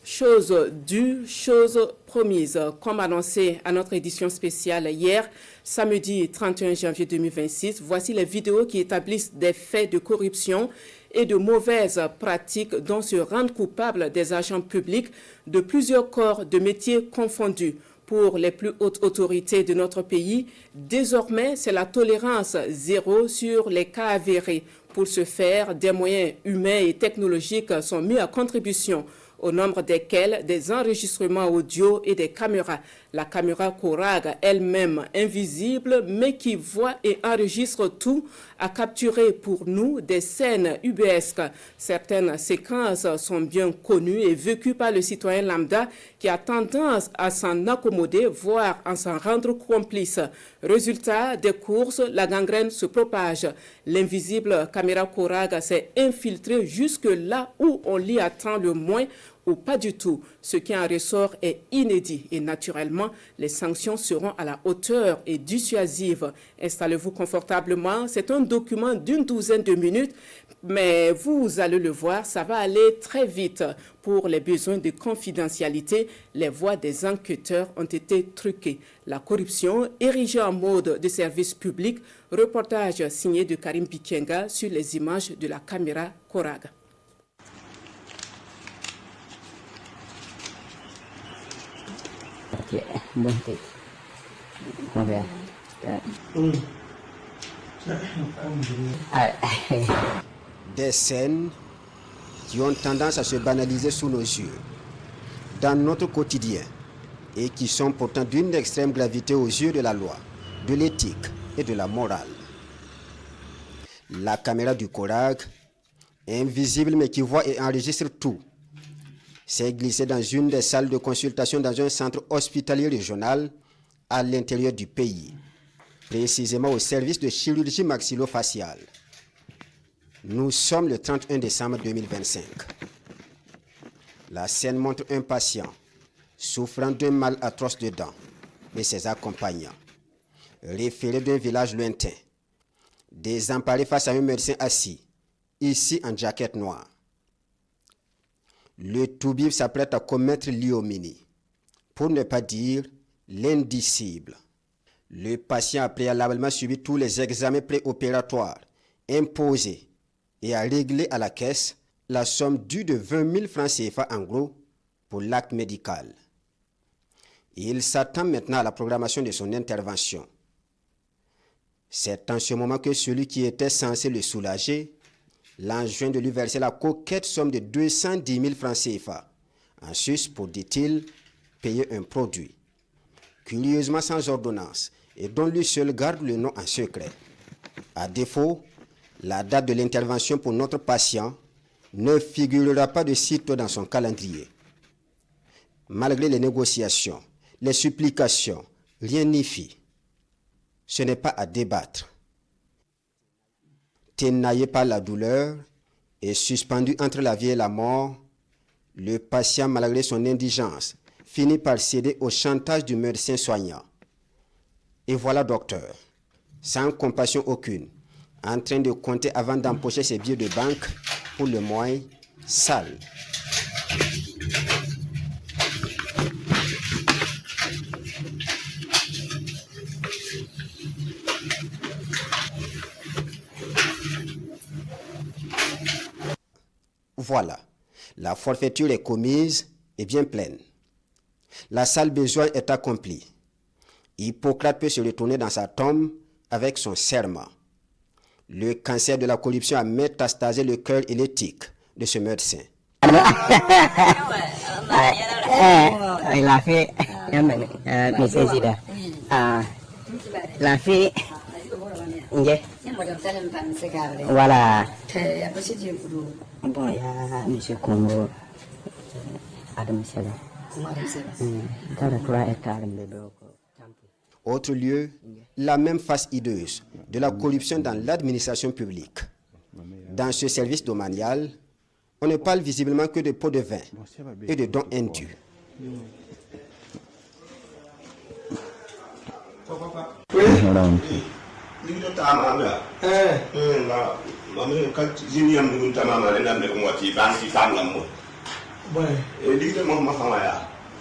Chose due, chose promise. Comme annoncé à notre édition spéciale hier, samedi 31 janvier 2026, voici les vidéos qui établissent des faits de corruption et de mauvaises pratiques dont se rendent coupables des agents publics de plusieurs corps de métiers confondus. Pour les plus hautes autorités de notre pays, désormais, c'est la tolérance zéro sur les cas avérés. Pour ce faire, des moyens humains et technologiques sont mis à contribution, au nombre desquels des enregistrements audio et des caméras. La caméra Corag, elle-même invisible, mais qui voit et enregistre tout, a capturé pour nous des scènes ubuesques. Certaines séquences sont bien connues et vécues par le citoyen lambda qui a tendance à s'en accommoder, voire à s'en rendre complice. Résultat des courses, la gangrène se propage. L'invisible caméra Corag s'est infiltrée jusque là où on l'y attend le moins, ou pas du tout. Ce qui en ressort est inédit et naturellement, les sanctions seront à la hauteur et dissuasives. Installez-vous confortablement. C'est un document d'une douzaine de minutes, mais vous allez le voir, ça va aller très vite. Pour les besoins de confidentialité, les voix des enquêteurs ont été truquées. La corruption érigée en mode de service public. Reportage signé de Karim Bikenga sur les images de la caméra Corag. Des scènes qui ont tendance à se banaliser sous nos yeux, dans notre quotidien, et qui sont pourtant d'une extrême gravité aux yeux de la loi, de l'éthique et de la morale. La caméra du Corag, invisible mais qui voit et enregistre tout, s'est glissée dans une des salles de consultation dans un centre hospitalier régional à l'intérieur du pays, précisément au service de chirurgie maxillofaciale. Nous sommes le 31 décembre 2025. La scène montre un patient souffrant d'un mal atroce de dents et ses accompagnants, référés d'un village lointain, désemparés face à un médecin assis, ici en jaquette noire. Le toubib s'apprête à commettre l'ignominie, pour ne pas dire l'indicible. Le patient a préalablement subi tous les examens préopératoires imposés et a réglé à la caisse la somme due de 20 000 francs CFA en gros pour l'acte médical. Il s'attend maintenant à la programmation de son intervention. C'est en ce moment que celui qui était censé le soulager l'enjoint de lui verser la coquette somme de 210 000 francs CFA, en sus pour, dit-il, payer un produit, curieusement sans ordonnance, et dont lui seul garde le nom en secret. À défaut, la date de l'intervention pour notre patient ne figurera pas de sitôt dans son calendrier. Malgré les négociations, les supplications, rien n'y fit. Ce n'est pas à débattre. Ténaillé par la douleur et suspendu entre la vie et la mort, le patient, malgré son indigence, finit par céder au chantage du médecin soignant. Et voilà docteur, sans compassion aucune, en train de compter avant d'empocher ses billets de banque pour le mois sale. Voilà, la forfaiture est commise et bien pleine. La sale besoin est accomplie. Hippocrate peut se retourner dans sa tombe avec son serment. Le cancer de la corruption a métastasé le cœur et l'éthique de ce médecin. La fille, la fille, voilà. Bon, il y a M. Congo, Adam Sela. Autre lieu, la même face hideuse de la corruption dans l'administration publique. Dans ce service domanial, on ne parle visiblement que de pots de vin et de dons indus. Et l'idée,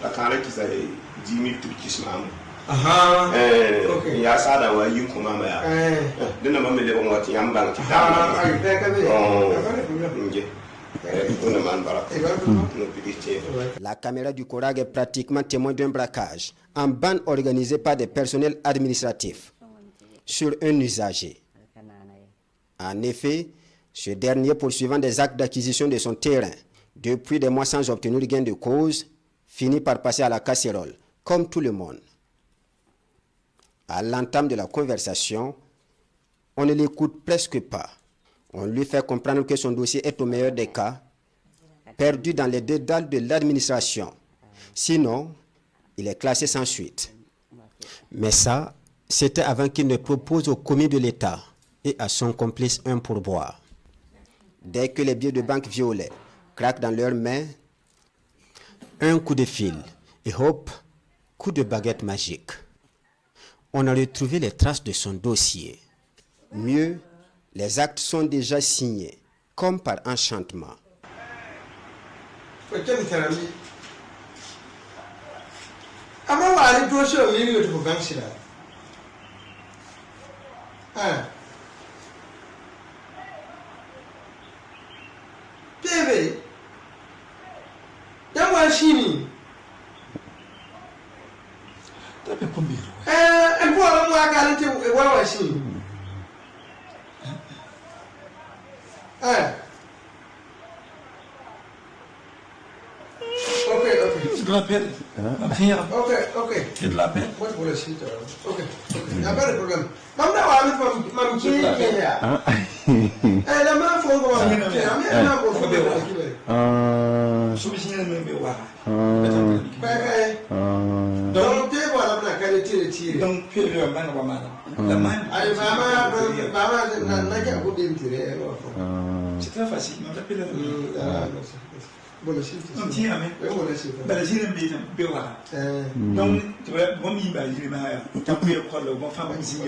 la carrière qui s'est 10 000 trucs, il y a ça dans la vie comme ma de ne me lever moi qui am banque. La caméra du Corag est pratiquement témoin d'un braquage en bande organisé par des personnels administratifs sur un usager. En effet, ce dernier, poursuivant des actes d'acquisition de son terrain depuis des mois sans obtenir gain de cause, finit par passer à la casserole, comme tout le monde. À l'entame de la conversation, on ne l'écoute presque pas. On lui fait comprendre que son dossier est au meilleur des cas perdu dans les dédales de l'administration. Sinon, il est classé sans suite. Mais ça, c'était avant qu'il ne propose au commis de l'État et à son complice un pourboire. Dès que les billets de banque violets craquent dans leurs mains, un coup de fil et hop, coup de baguette magique. On a retrouvé les traces de son dossier. Mieux, les actes sont déjà signés, comme par enchantement. Je l'appelle. Ok. Je l'appelle. Moi, je vous le cite. Ok. Il n'y a pas de problème. Maman, qui est là? La main, faut voir. Donc, tu vois la qualité de tir. Donc, puis le maman. La main. Maman, n'a qu'à vous dire. C'est très facile. On l'appelle. Donc, tu vois, bon, il va dire, tu as pu prendre le bon femme ici.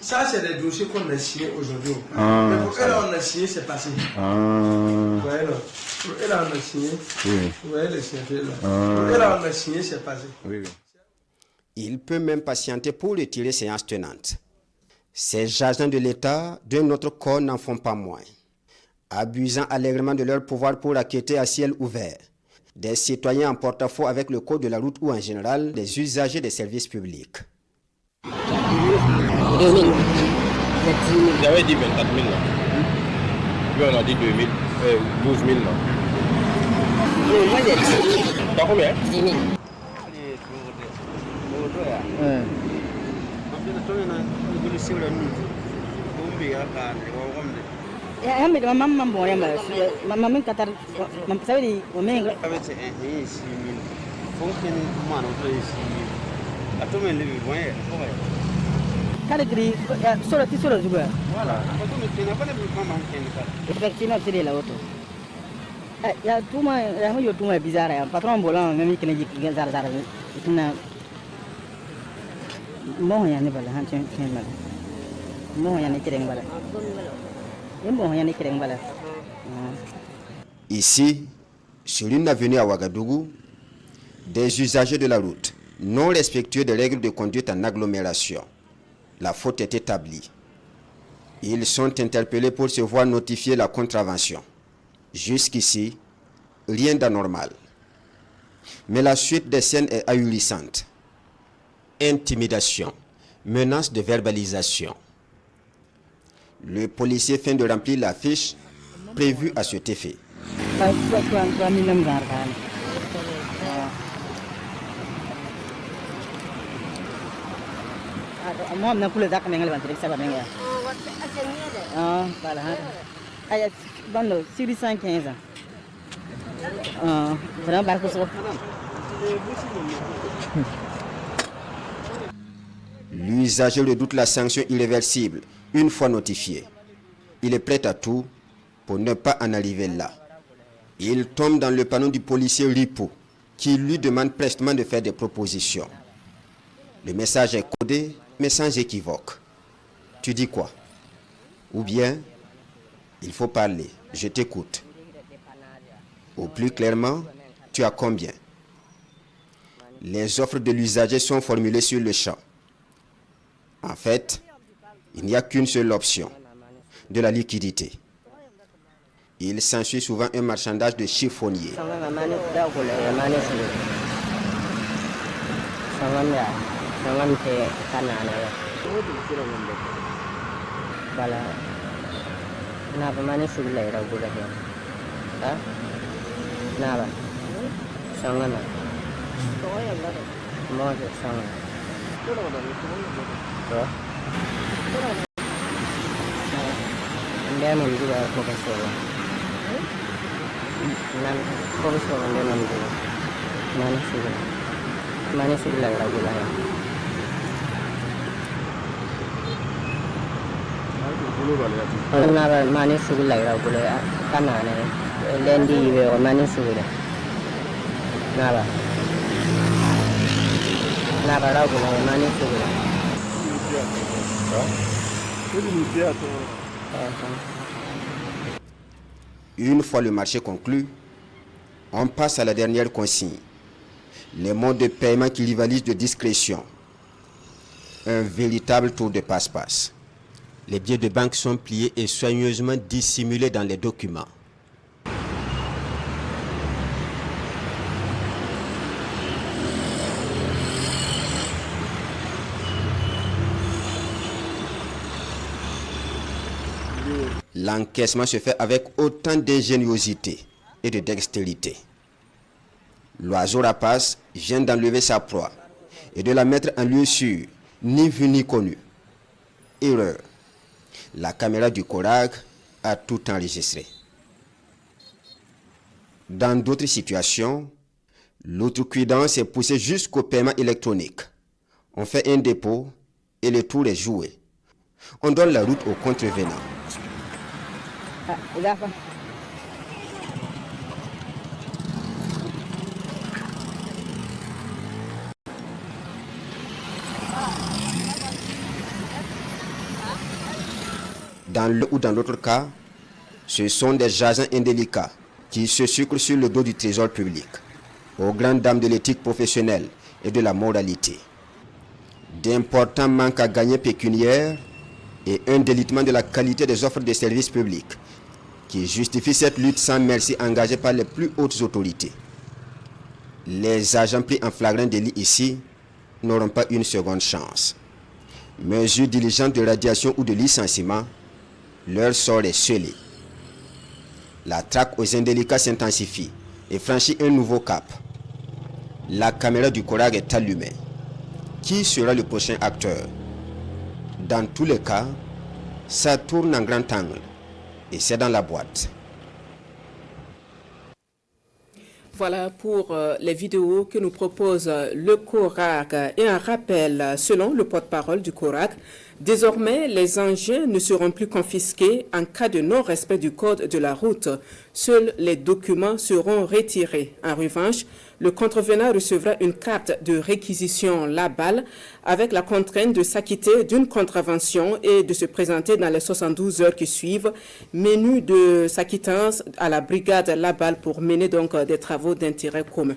Ça, c'est des dossiers qu'on a signés aujourd'hui. Mais pour elle, on a signé, c'est passé. Vous voyez là. Pour elle, on a signé. Vous voyez les signatures là. Pour elle, on a signé, c'est passé. Il peut même patienter pour retirer séance tenante. Ces agents de l'État d'un autre corps n'en font pas moins, abusant allègrement de leur pouvoir pour acquitter à ciel ouvert des citoyens en porte-à-faux avec le code de la route ou en général des usagers des services publics. J'avais dit 24 000 là. Puis on a dit 2 000, 12 000 là. Moi j'ai 10 000. T'as combien? 10 000. Ya me mama mambo ya mama mimi katar mama sabi o mengo avec un ici fonctionne mal autre ici à tout le monde kada gri solo ti solo juga voilà tout le monde n'a pas le maman effectivement c'est la auto ya tuma ya mo yo tuma bizarre ya patron bolan même qui ne dit zar zar tuna mo ya ne bala han chen bala mo ya ne kireng bala. Ici, sur une avenue à Ouagadougou, des usagers de la route, non respectueux des règles de conduite en agglomération. La faute est établie. Ils sont interpellés pour se voir notifier la contravention. Jusqu'ici, rien d'anormal. Mais la suite des scènes est ahurissante. Intimidation, menace de verbalisation. Le policier vient de remplir la fiche prévue à cet effet. L'usager redoute la sanction irréversible une fois notifié. Il est prêt à tout pour ne pas en arriver là. Il tombe dans le panneau du policier Ripo qui lui demande prestement de faire des propositions. Le message est codé mais sans équivoque. Tu dis quoi? Ou bien, il faut parler, je t'écoute. Ou plus clairement, tu as combien? Les offres de l'usager sont formulées sur le champ. En fait, il n'y a qu'une seule option, de la liquidité. Il s'ensuit souvent un marchandage de chiffonnier. Une fois le marché conclu, on passe à la dernière consigne. Les modes de paiement qui rivalisent de discrétion. Un véritable tour de passe-passe. Les billets de banque sont pliés et soigneusement dissimulés dans les documents. L'encaissement se fait avec autant d'ingéniosité et de dextérité. L'oiseau rapace vient d'enlever sa proie et de la mettre en lieu sûr, ni vu ni connu. Erreur. La caméra du Corag a tout enregistré. Dans d'autres situations, l'outrecuidance est poussée jusqu'au paiement électronique. On fait un dépôt et le tour est joué. On donne la route aux contrevenants. Dans l'un ou dans l'autre cas, ce sont des agents indélicats qui se sucrent sur le dos du trésor public, aux grandes dames de l'éthique professionnelle et de la moralité. D'importants manques à gagner pécuniaires et un délitement de la qualité des offres de services publics qui justifie cette lutte sans merci engagée par les plus hautes autorités. Les agents pris en flagrant délit ici n'auront pas une seconde chance. Mesures diligentes de radiation ou de licenciement, leur sort est scellé. La traque aux indélicats s'intensifie et franchit un nouveau cap. La caméra du Corag est allumée. Qui sera le prochain acteur? Dans tous les cas, ça tourne en grand angle et c'est dans la boîte. Voilà pour les vidéos que nous propose le Corag. Et un rappel, selon le porte-parole du Corag, désormais, les engins ne seront plus confisqués en cas de non-respect du code de la route. Seuls les documents seront retirés. En revanche, le contrevenant recevra une carte de réquisition Laballe avec la contrainte de s'acquitter d'une contravention et de se présenter dans les 72 heures qui suivent. Menu de s'acquittance à la brigade Laballe pour mener donc des travaux d'intérêt commun.